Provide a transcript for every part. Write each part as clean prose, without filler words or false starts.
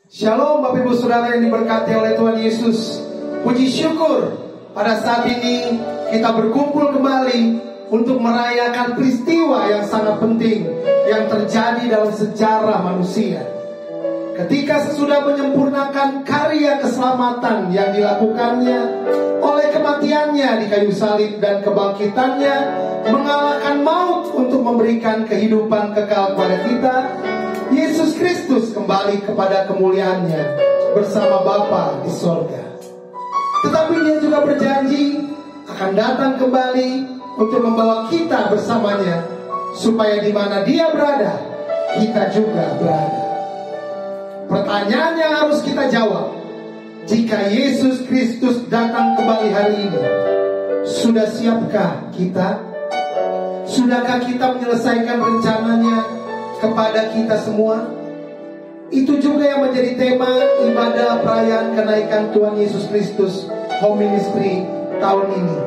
Shalom Bapak Ibu Saudara yang diberkati oleh Tuhan Yesus. Puji syukur pada saat ini kita berkumpul kembali untuk merayakan peristiwa yang sangat penting yang terjadi dalam sejarah manusia. Ketika sesudah menyempurnakan karya keselamatan yang dilakukannya oleh kematiannya di kayu salib dan kebangkitannya mengalahkan maut untuk memberikan kehidupan kekal kepada kita, Yesus Kristus kembali kepada kemuliaannya bersama Bapa di sorga. Tetapi Dia juga berjanji akan datang kembali untuk membawa kita bersamanya, supaya di mana Dia berada, kita juga berada. Pertanyaan yang harus kita jawab, jika Yesus Kristus datang kembali hari ini, sudah siapkah kita? Sudahkah kita menyelesaikan rencananya kepada kita semua? Itu juga yang menjadi tema ibadah perayaan kenaikan Tuhan Yesus Kristus Home Ministry tahun ini.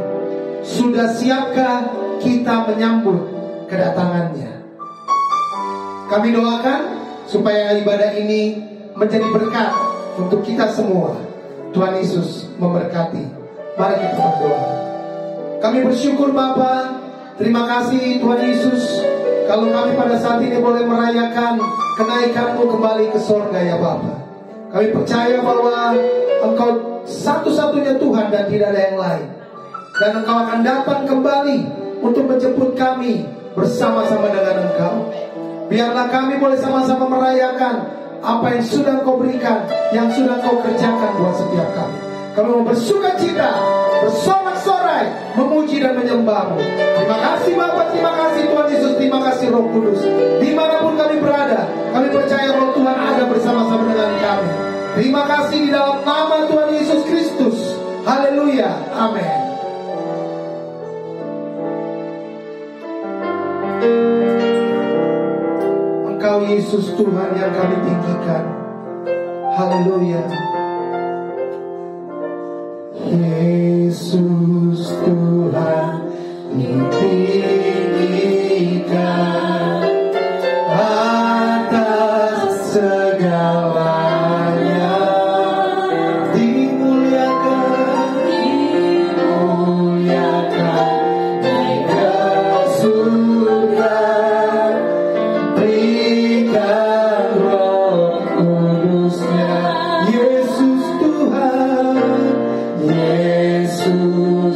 Sudah siapkah kita menyambut kedatangannya? Kami doakan supaya ibadah ini menjadi berkat untuk kita semua. Tuhan Yesus memberkati. Mari kita berdoa. Kami bersyukur Bapa, terima kasih Tuhan Yesus, kalau kami pada saat ini boleh merayakan kenaikan-Mu kembali ke sorga ya Bapa. Kami percaya bahwa Engkau satu-satunya Tuhan dan tidak ada yang lain. Dan Engkau akan datang kembali untuk menjemput kami bersama-sama dengan Engkau. Biarlah kami boleh sama-sama merayakan apa yang sudah Engkau berikan, yang sudah Engkau kerjakan buat setiap kami. Kami mau bersukacita, bersorak-sorai, memuji dan menyembah-Mu. Terima kasih Bapa, terima kasih Tuhan Yesus, terima kasih Roh Kudus. Dimanapun kami berada, kami percaya Roh Tuhan ada bersama-sama dengan kami. Terima kasih di dalam nama Tuhan Yesus Kristus. Haleluya, amin. Engkau Yesus Tuhan yang kami tinggikan. Haleluya. Yesus Tuhan ditinggikan atas segalanya, dimuliakan naik ke surga, berikan Roh Kudus-Nya. Yesus Tuhan, Yesus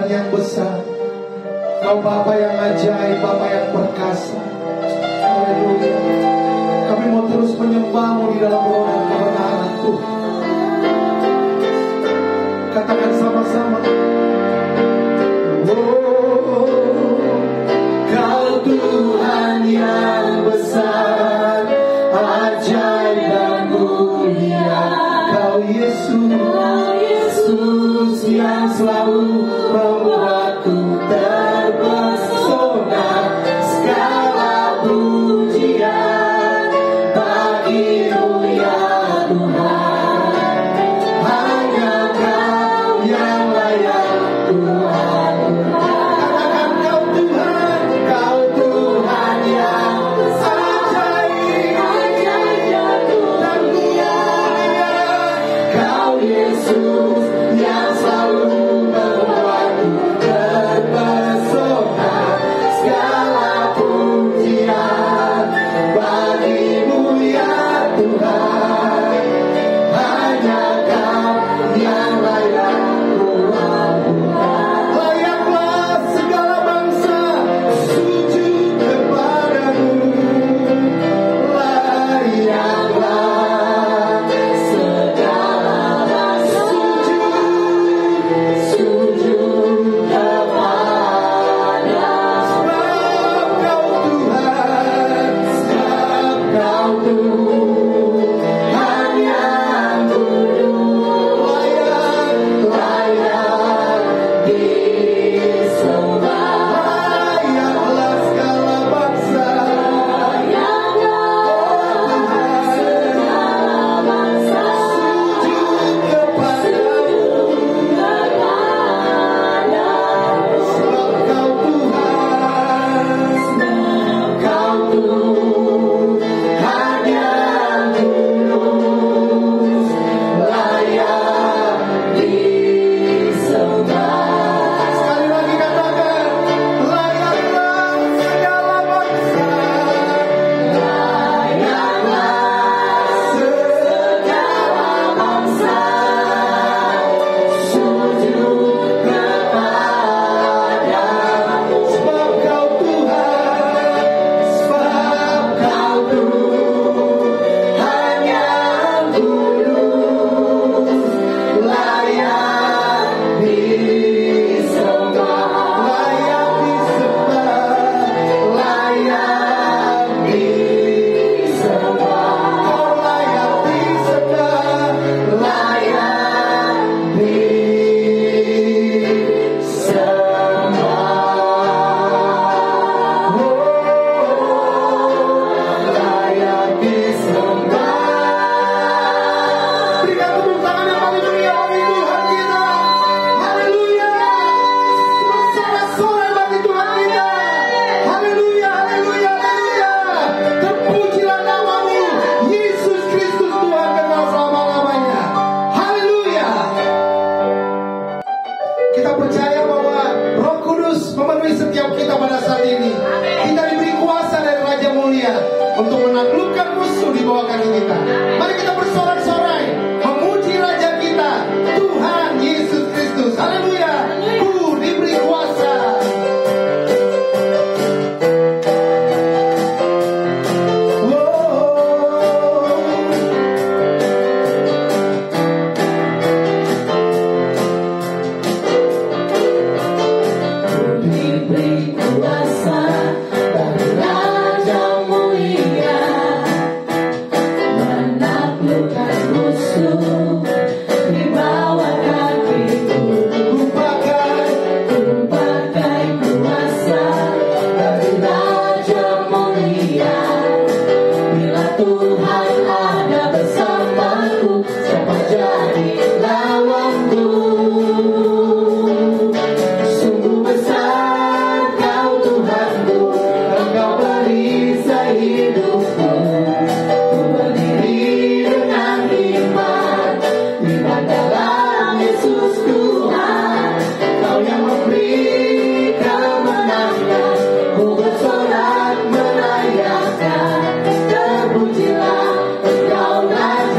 yang besar. Kau Bapa yang ajaib, Bapa yang perkasa. Haleluya. Kami mau terus menyembah-Mu di dalam roh dan kebenaran Tuhan. Katakan sama-sama. Kau Tuhan yang besar, ajaib dan mulia. Kau Yesus yang selalu membuatku terpesona. Segala pujian bagi-Mu ya Tuhan. Hanya Kau yang layak Tuhan. Katakan Kau Tuhan, Kau Tuhan yang ajaib dan mulia. Kau Yesus yang selalu membuatku terpesona. Segala pujian bagi-Mu ya Tuhan. Hanya Kau yang layak Tuhan. Layaklah segala bangsa sujud kepadamu. Layaklah segala bangsa sujud kepadamu. Sebab Kau Tuhan, sebab Kau Tuhan yang kudus, layak disembah. Layaklah segala bangsa, sujud kepadamu. Sebab Kau Tuhan, Kau Tuhan yang kudus, layak disembah. Sekali lagi katakan, layaklah segala bangsa, layaklah segala bangsa sujud kepadamu. Sebab Kau Tuhan, sebab Kau Tuhan yang kudus, layak disembah. Layak disembah, layak disembah. Kau layak disembah, layak disembah. Layak disembah. Berikan tepuk tangan yang paling meriah bagi Tuhan kita. Haleluya. Bersorak-sorai bagi Tuhan kita. Haleluya, haleluya, haleluya. Terpujilah nama-Mu, Yesus Kristus Tuhan kekal selama-lamanya. Haleluya. Kita percaya bahwa Roh Kudus memenuhi setiap kita pada saat ini. Kita diberi kuasa dari Raja Mulia untuk menaklukkan musuh di bawah kaki kita. Mari kita bersorak-sorai memuji Raja kita, Tuhan Yesus Kristus. Haleluya. Ku diberi kuasa. Diberi kuasa dari Raja Mulia, menaklukkan musuh di bawah kakiku. Ku pakai kuasa dari Raja Mulia. Bila Tuhan ada bersamaku, siapa jadi lawanku? Sungguh besar Kau Tuhanku, Engkau perisai hidupku. Ku berdiri dengan iman dalam Yesus Tuhan. Kau yang memberi kemenangan, ku bersorak merayakan. Terpujilah Engkau Raja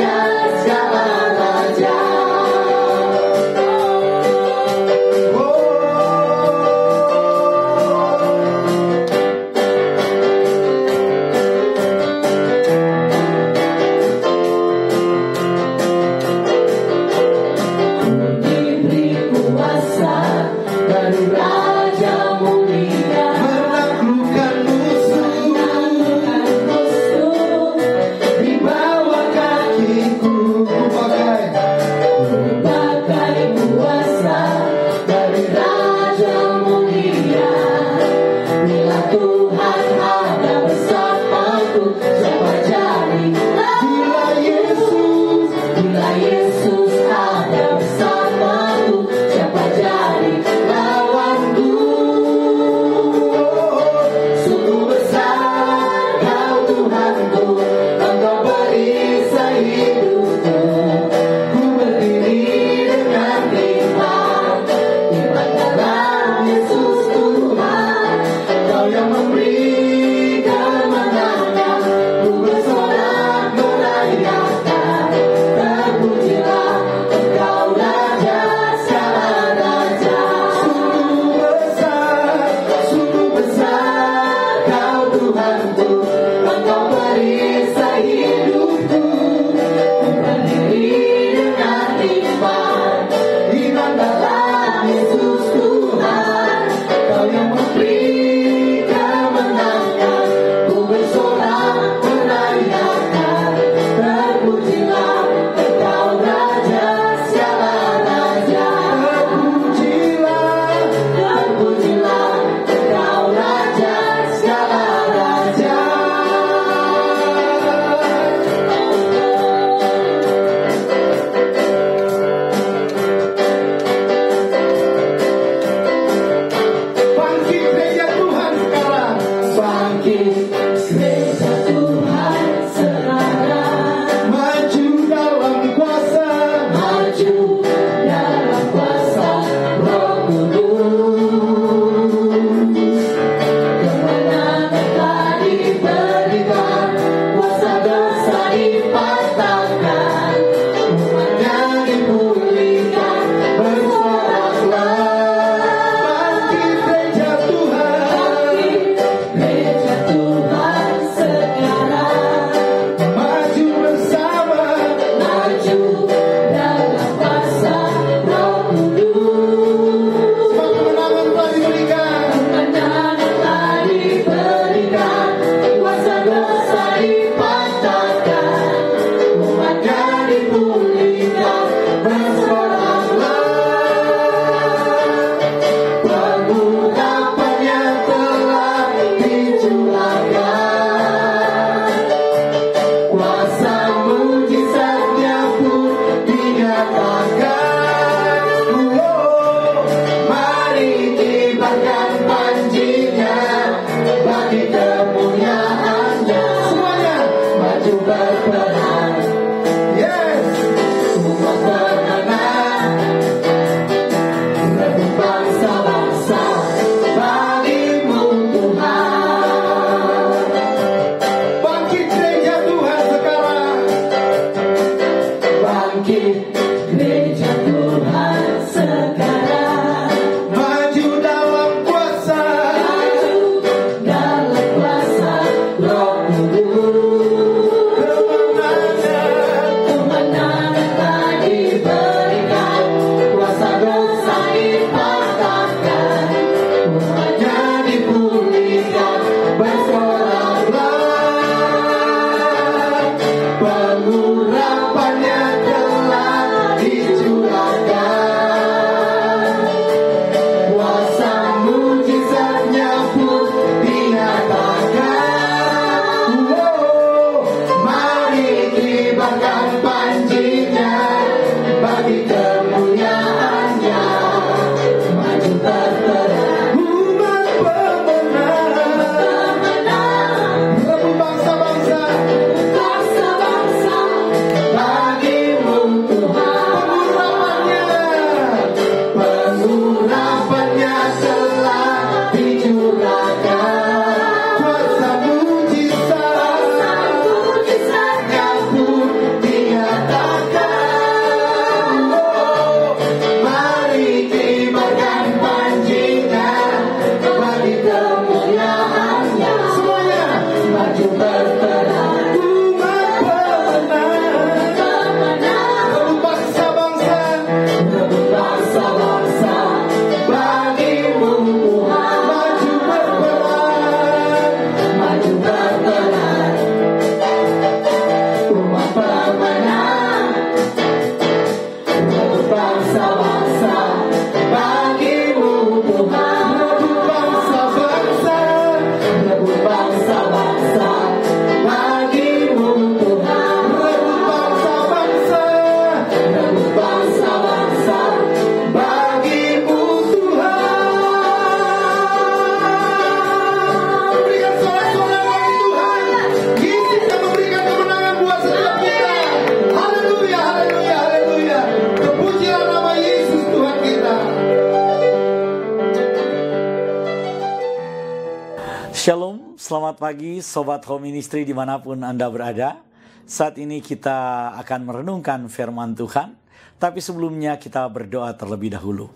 Selamat pagi Sobat Home Ministry dimanapun Anda berada. Saat ini kita akan merenungkan firman Tuhan. Tapi sebelumnya kita berdoa terlebih dahulu.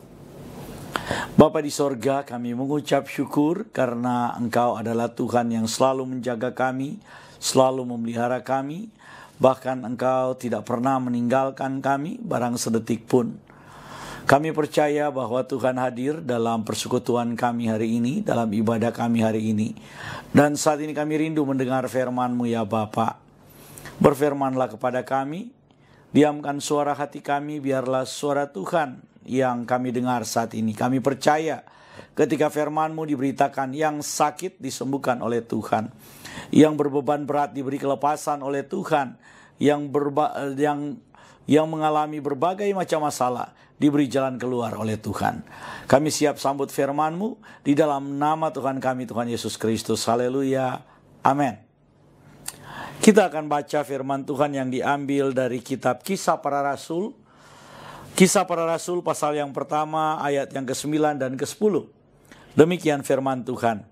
Bapa di sorga, kami mengucap syukur karena Engkau adalah Tuhan yang selalu menjaga kami, selalu memelihara kami. Bahkan Engkau tidak pernah meninggalkan kami barang sedetik pun. Kami percaya bahwa Tuhan hadir dalam persekutuan kami hari ini, dalam ibadah kami hari ini. Dan saat ini kami rindu mendengar firman-Mu ya Bapa. Berfirmanlah kepada kami, diamkan suara hati kami, biarlah suara Tuhan yang kami dengar saat ini. Kami percaya ketika firman-Mu diberitakan, yang sakit disembuhkan oleh Tuhan, yang berbeban berat diberi kelepasan oleh Tuhan, yang mengalami berbagai macam masalah diberi jalan keluar oleh Tuhan. Kami siap sambut firman-Mu di dalam nama Tuhan kami, Tuhan Yesus Kristus. Haleluya. Amin. Kita akan baca firman Tuhan yang diambil dari kitab Kisah Para Rasul. Kisah Para Rasul pasal yang pertama ayat yang ke-9 dan ke-10. Demikian firman Tuhan.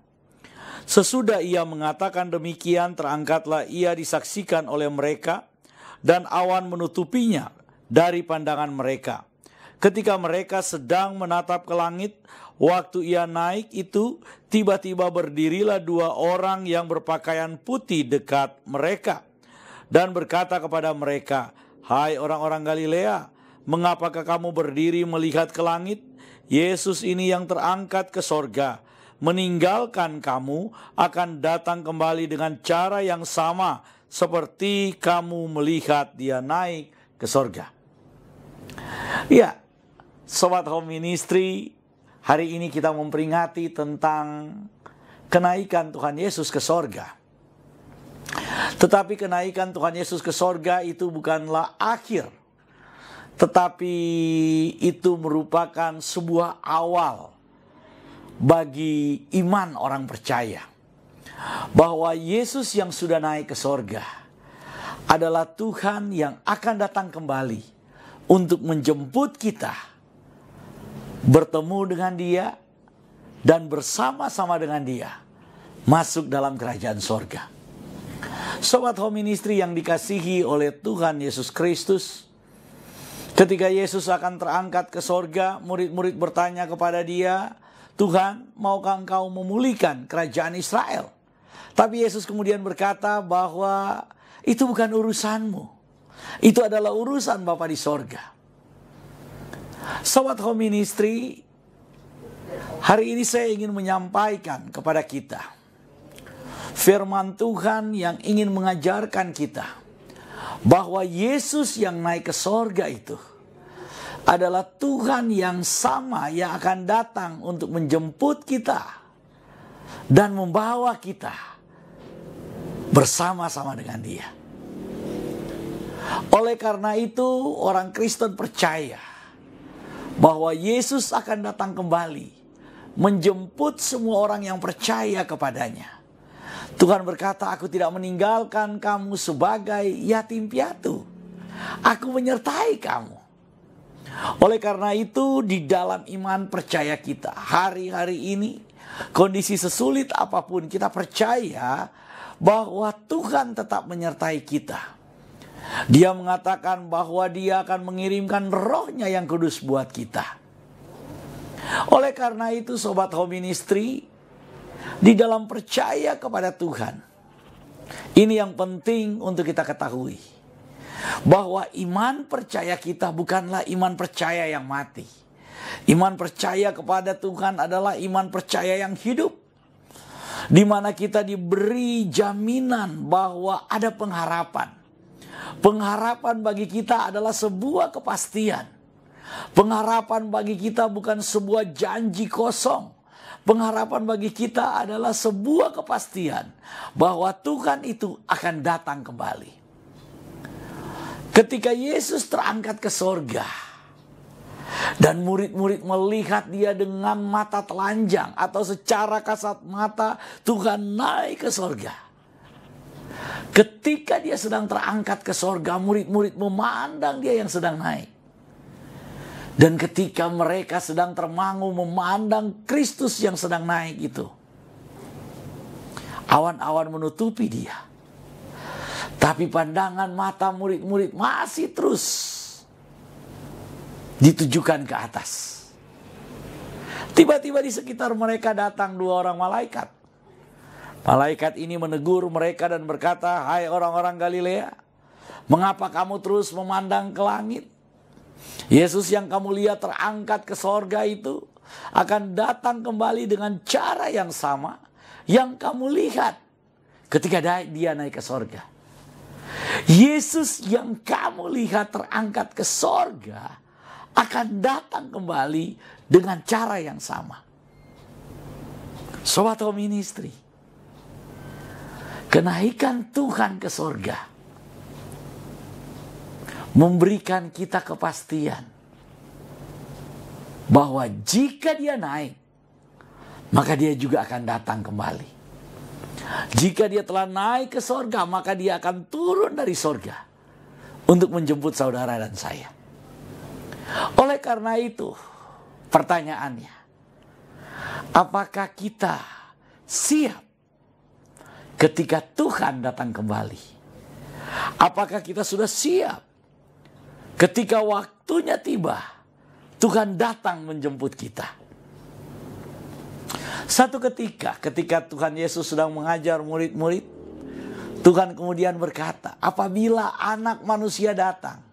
Sesudah ia mengatakan demikian, terangkatlah ia disaksikan oleh mereka, dan awan menutupinya dari pandangan mereka. Ketika mereka sedang menatap ke langit, waktu ia naik itu, tiba-tiba berdirilah dua orang yang berpakaian putih dekat mereka, dan berkata kepada mereka, "Hai orang-orang Galilea, mengapakah kamu berdiri melihat ke langit? Yesus ini yang terangkat ke sorga, meninggalkan kamu, akan datang kembali dengan cara yang sama, seperti kamu melihat dia naik ke sorga." Ya, Sobat Home Ministry, hari ini kita memperingati tentang kenaikan Tuhan Yesus ke sorga. Tetapi kenaikan Tuhan Yesus ke sorga itu bukanlah akhir, tetapi itu merupakan sebuah awal bagi iman orang percaya. Bahwa Yesus yang sudah naik ke sorga adalah Tuhan yang akan datang kembali untuk menjemput kita, bertemu dengan Dia, dan bersama-sama dengan Dia masuk dalam kerajaan sorga. Sobat Home Ministry yang dikasihi oleh Tuhan Yesus Kristus, ketika Yesus akan terangkat ke sorga, murid-murid bertanya kepada Dia, "Tuhan, maukah Engkau memulihkan kerajaan Israel?" Tapi Yesus kemudian berkata bahwa itu bukan urusanmu. Itu adalah urusan Bapa di sorga. Sobat Home Ministry, hari ini saya ingin menyampaikan kepada kita firman Tuhan yang ingin mengajarkan kita bahwa Yesus yang naik ke sorga itu adalah Tuhan yang sama yang akan datang untuk menjemput kita dan membawa kita bersama-sama dengan Dia. Oleh karena itu, orang Kristen percaya bahwa Yesus akan datang kembali menjemput semua orang yang percaya kepadanya. Tuhan berkata, "Aku tidak meninggalkan kamu sebagai yatim piatu. Aku menyertai kamu." Oleh karena itu, di dalam iman percaya kita hari-hari ini, kondisi sesulit apapun, kita percaya bahwa Tuhan tetap menyertai kita. Dia mengatakan bahwa Dia akan mengirimkan Roh-Nya yang kudus buat kita. Oleh karena itu, Sobat Home Ministry, di dalam percaya kepada Tuhan, ini yang penting untuk kita ketahui, bahwa iman percaya kita bukanlah iman percaya yang mati. Iman percaya kepada Tuhan adalah iman percaya yang hidup, di mana kita diberi jaminan bahwa ada pengharapan. Pengharapan bagi kita adalah sebuah kepastian. Pengharapan bagi kita bukan sebuah janji kosong. Pengharapan bagi kita adalah sebuah kepastian bahwa Tuhan itu akan datang kembali. Ketika Yesus terangkat ke sorga dan murid-murid melihat Dia dengan mata telanjang atau secara kasat mata, Tuhan naik ke sorga. Ketika Dia sedang terangkat ke sorga, murid-murid memandang Dia yang sedang naik. Dan ketika mereka sedang termangu memandang Kristus yang sedang naik itu, Awan-awan menutupi dia. Tapi pandangan mata murid-murid masih terus ditujukan ke atas. Tiba-tiba di sekitar mereka datang 2 orang malaikat. Malaikat ini menegur mereka dan berkata, "Hai orang-orang Galilea, mengapa kamu terus memandang ke langit? Yesus yang kamu lihat terangkat ke sorga itu akan datang kembali dengan cara yang sama yang kamu lihat ketika dia naik ke sorga." Yesus yang kamu lihat terangkat ke sorga akan datang kembali dengan cara yang sama. Sobat Home Ministry, kenaikan Tuhan ke sorga memberikan kita kepastian bahwa jika dia naik, maka dia juga akan datang kembali. Jika dia telah naik ke sorga, maka dia akan turun dari sorga untuk menjemput saudara dan saya. Oleh karena itu, pertanyaannya, apakah kita siap ketika Tuhan datang kembali? Apakah kita sudah siap ketika waktunya tiba, Tuhan datang menjemput kita? Satu ketika Tuhan Yesus sedang mengajar murid-murid, Tuhan kemudian berkata, apabila Anak Manusia datang,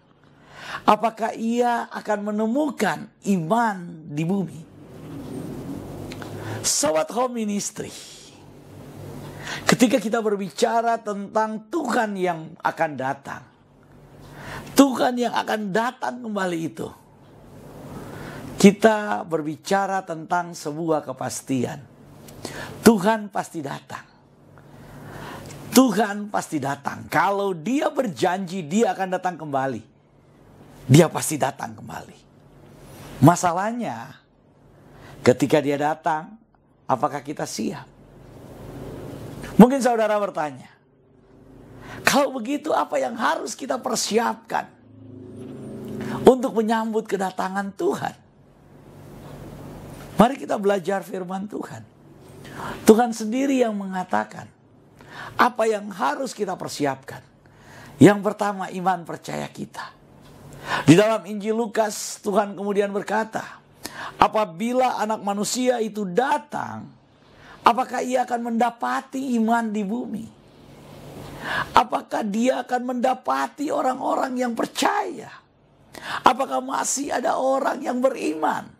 apakah ia akan menemukan iman di bumi? Sobat Home Ministry, ketika kita berbicara tentang Tuhan yang akan datang, Tuhan yang akan datang kembali itu, kita berbicara tentang sebuah kepastian. Tuhan pasti datang. Tuhan pasti datang. Kalau dia berjanji dia akan datang kembali, dia pasti datang kembali. Masalahnya, ketika dia datang, apakah kita siap? Mungkin saudara bertanya, kalau begitu apa yang harus kita persiapkan untuk menyambut kedatangan Tuhan? Mari kita belajar firman Tuhan. Tuhan sendiri yang mengatakan apa yang harus kita persiapkan. Yang pertama, iman percaya kita. Di dalam Injil Lukas, Tuhan kemudian berkata, apabila Anak Manusia itu datang, apakah ia akan mendapati iman di bumi? Apakah dia akan mendapati orang-orang yang percaya? Apakah masih ada orang yang beriman?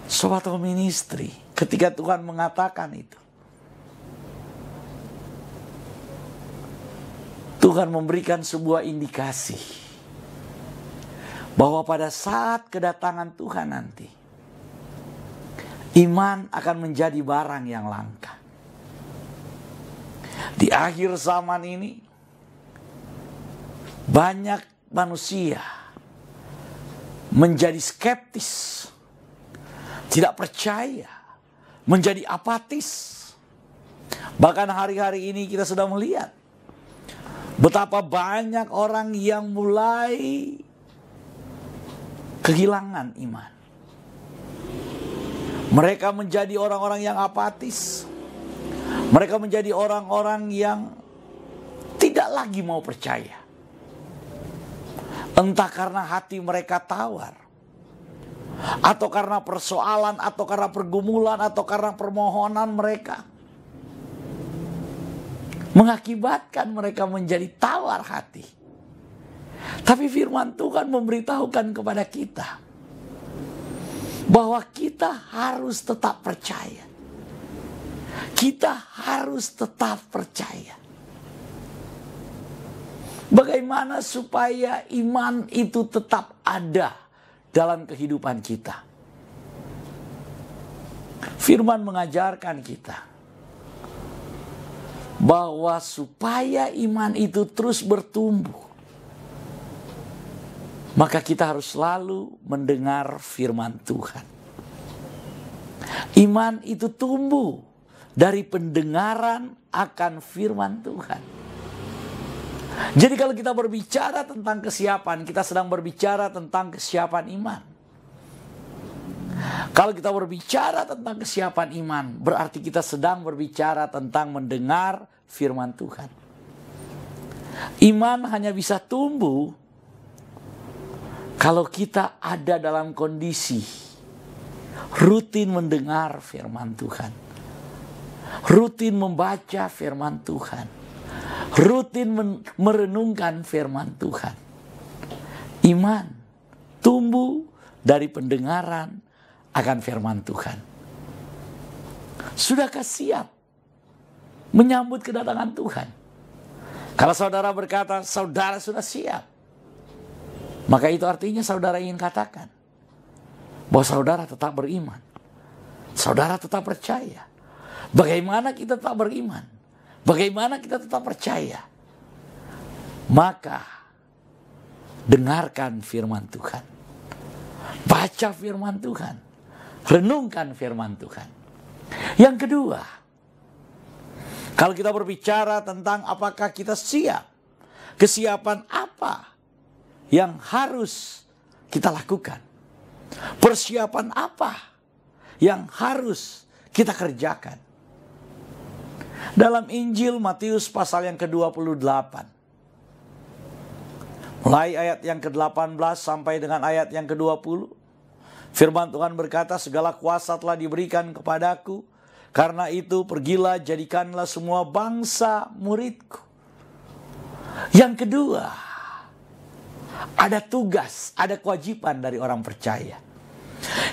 Sobat Home Ministry, ketika Tuhan mengatakan itu, Tuhan memberikan sebuah indikasi bahwa pada saat kedatangan Tuhan nanti, iman akan menjadi barang yang langka. Di akhir zaman ini, banyak manusia menjadi skeptis, tidak percaya, menjadi apatis. Bahkan hari-hari ini kita sudah melihat betapa banyak orang yang mulai kehilangan iman. Mereka menjadi orang-orang yang apatis. Mereka menjadi orang-orang yang tidak lagi mau percaya. Entah karena hati mereka tawar, atau karena persoalan, atau karena pergumulan, atau karena permohonan mereka, mengakibatkan mereka menjadi tawar hati. Tapi firman Tuhan memberitahukan kepada kita bahwa kita harus tetap percaya. Kita harus tetap percaya. Bagaimana supaya iman itu tetap ada dalam kehidupan kita? Firman mengajarkan kita bahwa supaya iman itu terus bertumbuh, maka kita harus selalu mendengar firman Tuhan. Iman itu tumbuh dari pendengaran akan firman Tuhan. Jadi kalau kita berbicara tentang kesiapan, kita sedang berbicara tentang kesiapan iman. Kalau kita berbicara tentang kesiapan iman, berarti kita sedang berbicara tentang mendengar firman Tuhan. Iman hanya bisa tumbuh kalau kita ada dalam kondisi rutin mendengar firman Tuhan, rutin membaca firman Tuhan, rutin merenungkan firman Tuhan. Iman tumbuh dari pendengaran akan firman Tuhan. Sudahkah siap menyambut kedatangan Tuhan? Kalau saudara berkata, saudara sudah siap, maka itu artinya saudara ingin katakan bahwa saudara tetap beriman. Saudara tetap percaya. Bagaimana kita tetap beriman? Bagaimana kita tetap percaya? Maka dengarkan firman Tuhan. Baca firman Tuhan. Renungkan firman Tuhan. Yang kedua, kalau kita berbicara tentang apakah kita siap, kesiapan apa yang harus kita lakukan? Persiapan apa yang harus kita kerjakan? Dalam Injil Matius pasal yang ke-28, mulai ayat yang ke-18 sampai dengan ayat yang ke-20, firman Tuhan berkata, segala kuasa telah diberikan kepadaku, karena itu pergilah jadikanlah semua bangsa muridku. Yang kedua, ada tugas, ada kewajiban dari orang percaya.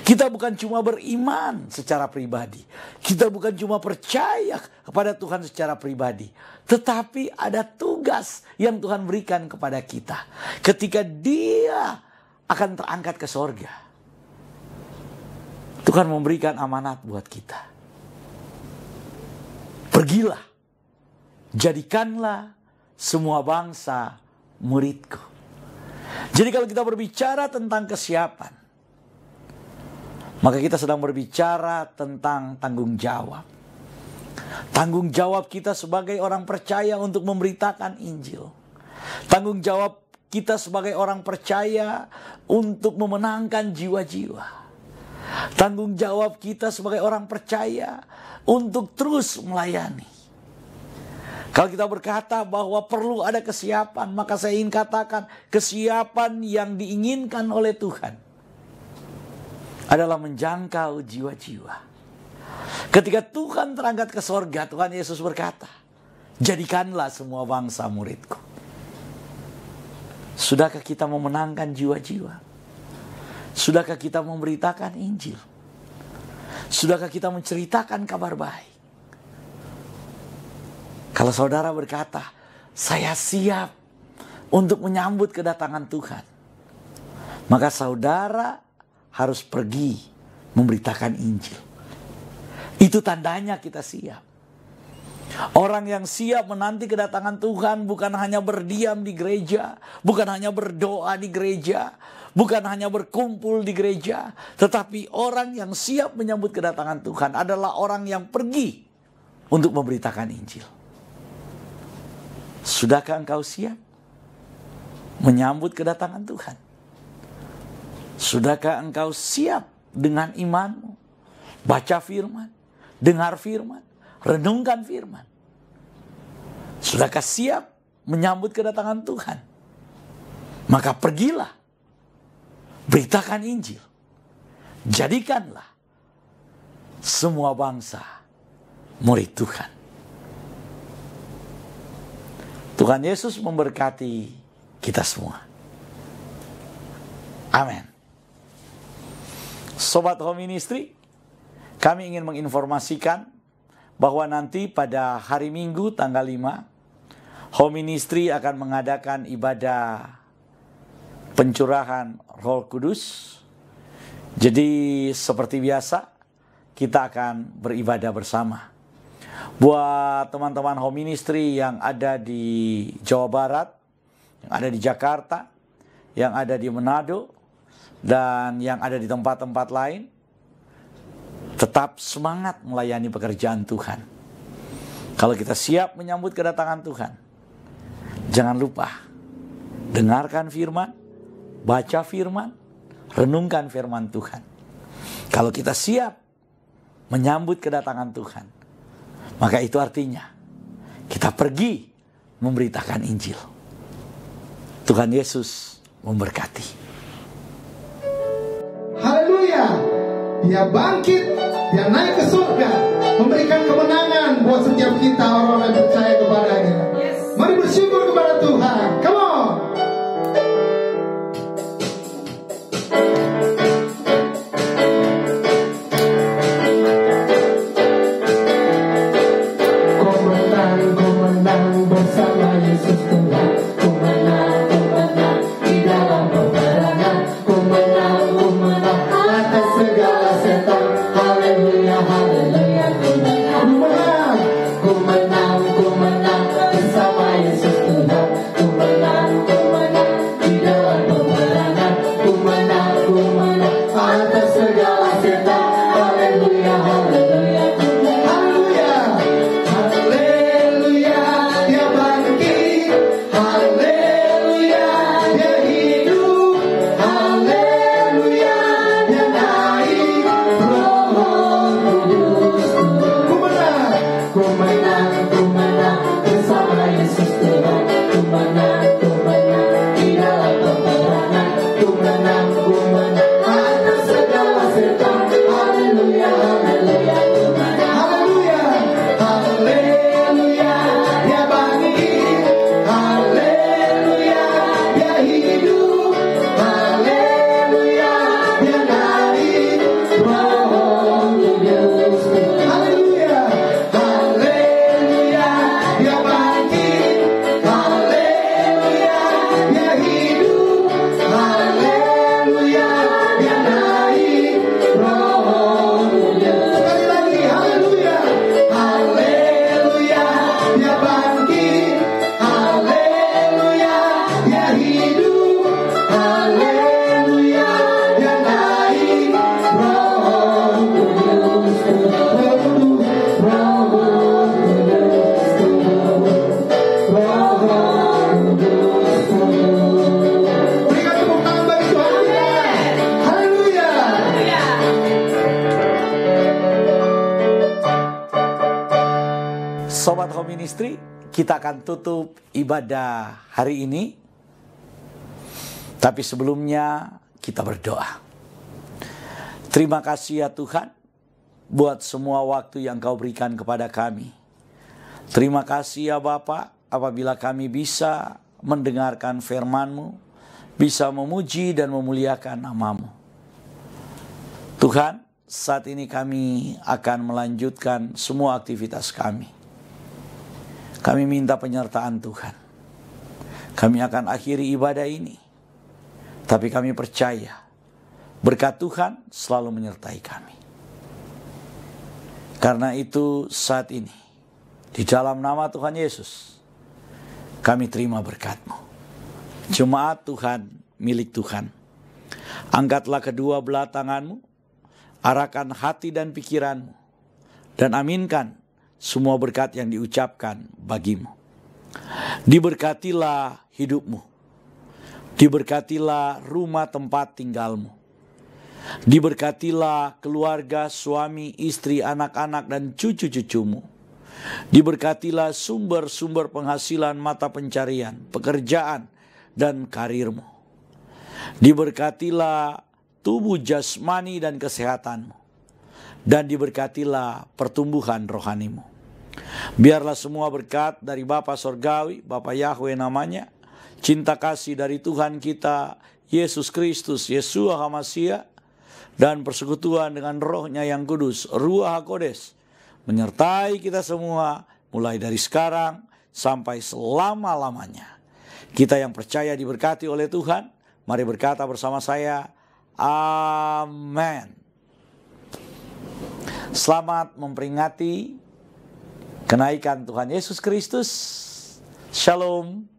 Kita bukan cuma beriman secara pribadi. Kita bukan cuma percaya kepada Tuhan secara pribadi. Tetapi ada tugas yang Tuhan berikan kepada kita. Ketika Dia akan terangkat ke sorga, Tuhan memberikan amanat buat kita. Pergilah, jadikanlah semua bangsa muridku. Jadi kalau kita berbicara tentang kesiapan, maka kita sedang berbicara tentang tanggung jawab. Tanggung jawab kita sebagai orang percaya untuk memberitakan Injil. Tanggung jawab kita sebagai orang percaya untuk memenangkan jiwa-jiwa. Tanggung jawab kita sebagai orang percaya untuk terus melayani. Kalau kita berkata bahwa perlu ada kesiapan, maka saya ingin katakan kesiapan yang diinginkan oleh Tuhan adalah menjangkau jiwa-jiwa. Ketika Tuhan terangkat ke sorga, Tuhan Yesus berkata, jadikanlah semua bangsa muridku. Sudahkah kita memenangkan jiwa-jiwa? Sudahkah kita memberitakan Injil? Sudahkah kita menceritakan kabar baik? Kalau saudara berkata, saya siap untuk menyambut kedatangan Tuhan, maka saudara harus pergi memberitakan Injil. Itu tandanya kita siap. Orang yang siap menanti kedatangan Tuhan bukan hanya berdiam di gereja, bukan hanya berdoa di gereja, bukan hanya berkumpul di gereja, tetapi orang yang siap menyambut kedatangan Tuhan adalah orang yang pergi untuk memberitakan Injil. Sudahkah engkau siap menyambut kedatangan Tuhan? Sudahkah engkau siap dengan imanmu? Baca firman, dengar firman, renungkan firman. Sudahkah siap menyambut kedatangan Tuhan? Maka pergilah, beritakan Injil. Jadikanlah semua bangsa murid Tuhan. Tuhan Yesus memberkati kita semua. Amin. Sobat Home Ministry, kami ingin menginformasikan bahwa nanti pada hari Minggu tanggal 5, Home Ministry akan mengadakan ibadah pencurahan Roh Kudus. Jadi seperti biasa, kita akan beribadah bersama. Buat teman-teman Home Ministry yang ada di Jawa Barat, yang ada di Jakarta, yang ada di Manado, dan yang ada di tempat-tempat lain, tetap semangat melayani pekerjaan Tuhan. Kalau kita siap menyambut kedatangan Tuhan, jangan lupa dengarkan firman, baca firman, renungkan firman Tuhan. Kalau kita siap menyambut kedatangan Tuhan, maka itu artinya kita pergi memberitakan Injil. Tuhan Yesus memberkati. Haleluya. Dia bangkit, dia naik ke surga, memberikan kemenangan buat setiap kita orang-orang yang percaya kepadanya. Mari bersyukur kepada Tuhan. Come on. Ku menang bersama Yesus Tuhan. Ku menang di dalam peperangan. Ku menang atas segala setan. Haleluya, haleluya. Ku menang bersama Yesus Tuhan. Ku menang di dalam peperangan. Ku menang atas segala setan. Haleluya, haleluya. Haleluya. Haleluya. Dia bangkit. Haleluya. Dia hidup. Haleluya. Dia naik. Roh Kudus. Ku menang bersama Yesus Tuhan. Ku menang di dalam peperangan. Ku menang atas segala setan. Haleluya, haleluya. Haleluya. Haleluya. Dia bangkit. Haleluya. Dia hidup. Haleluya. Dia naik. Roh Kudus. Haleluya. Haleluya. Dia bangkit. Haleluya. Dia hidup. Haleluya. Dia naik. Roh Kudus. Sekali lagi. Haleluya. Haleluya. Dia bangkit. Haleluya. Dia hidup. Haleluya. Dia naik. Roh Kudus. Roh Kudus. Roh Kudus. Berikan tepuk tangan bagi Tuhan kita. Haleluya. Sobat Home Ministry, kita akan tutup ibadah hari ini. Tapi sebelumnya kita berdoa. Terima kasih ya Tuhan buat semua waktu yang Kau berikan kepada kami. Terima kasih ya Bapa apabila kami bisa mendengarkan firman-Mu, bisa memuji dan memuliakan nama-Mu. Tuhan, saat ini kami akan melanjutkan semua aktivitas kami. Kami minta penyertaan Tuhan. Kami akan akhiri ibadah ini. Tapi kami percaya berkat Tuhan selalu menyertai kami. Karena itu saat ini, di dalam nama Tuhan Yesus, kami terima berkat-Mu. Jemaat Tuhan, milik Tuhan. Angkatlah kedua belah tangan-Mu, arahkan hati dan pikiran-Mu, dan aminkan semua berkat yang diucapkan bagimu. Diberkatilah hidupmu. Diberkatilah rumah tempat tinggalmu. Diberkatilah keluarga, suami, istri, anak-anak, dan cucu-cucumu. Diberkatilah sumber-sumber penghasilan mata pencarian, pekerjaan, dan karirmu. Diberkatilah tubuh jasmani dan kesehatanmu. Dan diberkatilah pertumbuhan rohanimu. Biarlah semua berkat dari Bapa Sorgawi, Bapa Yahweh namanya, cinta kasih dari Tuhan kita, Yesus Kristus, Yeshua HaMashiach, dan persekutuan dengan rohnya yang kudus, Ruach HaKodes, menyertai kita semua mulai dari sekarang sampai selama-lamanya. Kita yang percaya diberkati oleh Tuhan, mari berkata bersama saya, amin. Selamat memperingati kenaikan Tuhan Yesus Kristus. Shalom.